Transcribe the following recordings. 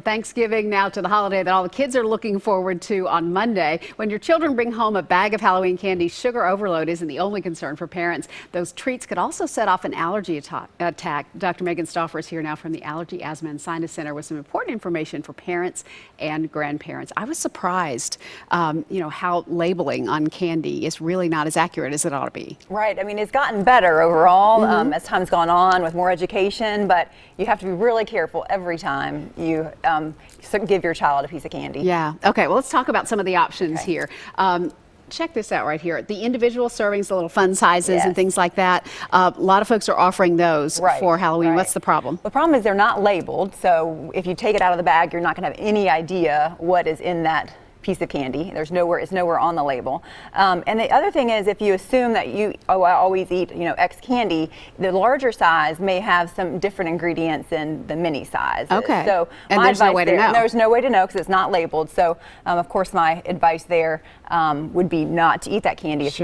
Thanksgiving now to the holiday that all the kids are looking forward to on Monday. When your children bring home a bag of Halloween candy, sugar overload isn't the only concern for parents. Those treats could also set off an allergy attack. Dr. Megan Stauffer is here now from the Allergy, Asthma and Sinus Center with some important information for parents and grandparents. I was surprised, how labeling on candy is really not as accurate as it ought to be. Right. I mean, it's gotten better overall as time's gone on with more education, but you have to be really careful every time you give your child a piece of candy. Yeah. Okay. Well, let's talk about some of the options here. Check this out right here. The individual servings, the little fun sizes and things like that. A lot of folks are offering those for Halloween. What's the problem? The problem is they're not labeled. So if you take it out of the bag, you're not going to have any idea what is in that piece of candy. It's nowhere on the label. And the other thing is, if you assume that I always eat, X candy, the larger size may have some different ingredients in the mini size. Okay. So and there's no way to know. There's no way to know because it's not labeled. So of course, my advice there would be not to eat that candy if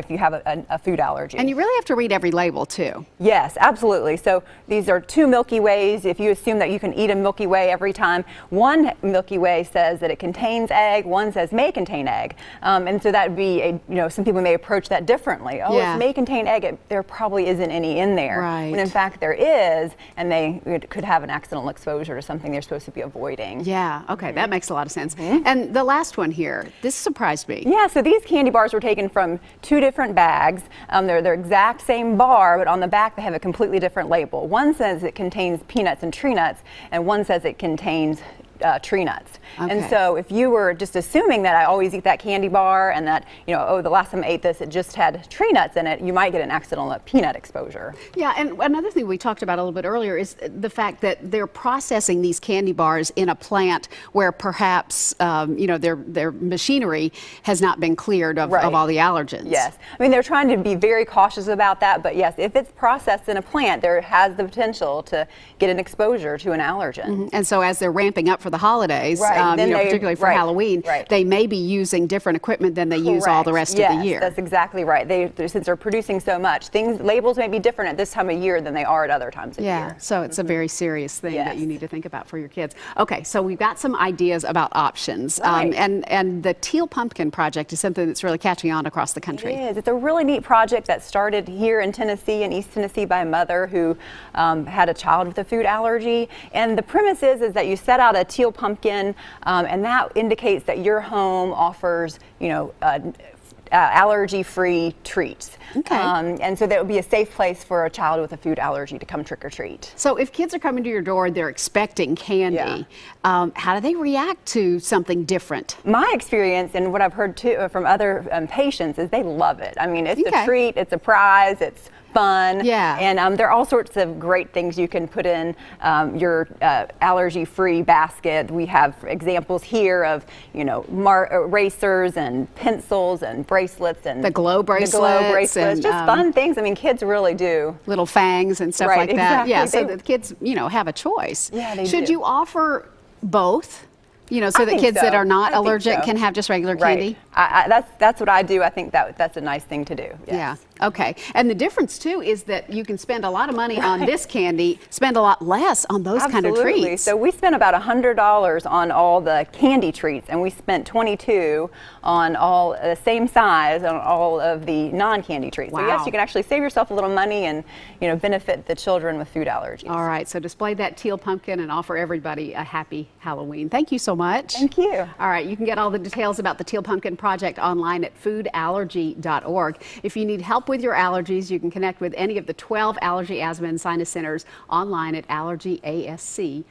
you have a food allergy. And you really have to read every label too. Yes, absolutely. So these are 2 Milky Ways. If you assume that you can eat a Milky Way every time, one Milky Way says that it contains egg. One says may contain egg, and so that would be some people may approach that differently. It may contain egg. There probably isn't any in there, when in fact there is, and they could have an accidental exposure to something they're supposed to be avoiding. Yeah. Okay, that makes a lot of sense. And the last one here, this surprised me. Yeah. So these candy bars were taken from 2 different bags. They're the exact same bar, but on the back they have a completely different label. One says it contains peanuts and tree nuts, and one says it contains tree nuts. And so if you were just assuming that I always eat that candy bar and that, the last time I ate this, it just had tree nuts in it, you might get an accidental peanut exposure. Yeah, and another thing we talked about a little bit earlier is the fact that they're processing these candy bars in a plant where perhaps, their machinery has not been cleared of all the allergens. Yes. I mean, they're trying to be very cautious about that, but yes, if it's processed in a plant, there has the potential to get an exposure to an allergen. And so as they're ramping up for the holidays, particularly for Halloween, they may be using different equipment than they use all the rest of the year. That's exactly right. Since they're producing so much, labels may be different at this time of year than they are at other times of year. Yeah, so it's a very serious thing that you need to think about for your kids. Okay, so we've got some ideas about options, and the Teal Pumpkin Project is something that's really catching on across the country. It is. It's a really neat project that started here in Tennessee, in East Tennessee, by a mother who had a child with a food allergy. And the premise is that you set out a teal pumpkin, and that indicates that your home offers, allergy-free treats. And so that would be a safe place for a child with a food allergy to come trick or treat. So if kids are coming to your door and they're expecting candy, how do they react to something different? My experience and what I've heard too from other patients is they love it. I mean, it's a treat, it's a prize, it's fun. And there are all sorts of great things you can put in your allergy-free basket. We have examples here of, erasers and pencils and bracelets and the glow bracelets. And, just fun things. I mean, kids really do. Little fangs and stuff like that. Yeah, so the kids, have a choice. Yeah, they Should you offer both? So that kids that are not allergic can have just regular candy? That's what I do. I think that's a nice thing to do. Yeah. Okay. And the difference too is that you can spend a lot of money on this candy, spend a lot less on those kind of treats. So we spent about $100 on all the candy treats, and we spent $22 on all the same size on all of the non-candy treats. So yes, you can actually save yourself a little money and benefit the children with food allergies. All right. So display that teal pumpkin and offer everybody a happy Halloween. Thank you so much. Thank you. All right. You can get all the details about the Teal Pumpkin Project online at foodallergy.org. If you need help with your allergies, you can connect with any of the 12 allergy, asthma, and sinus centers online at allergyasc.com.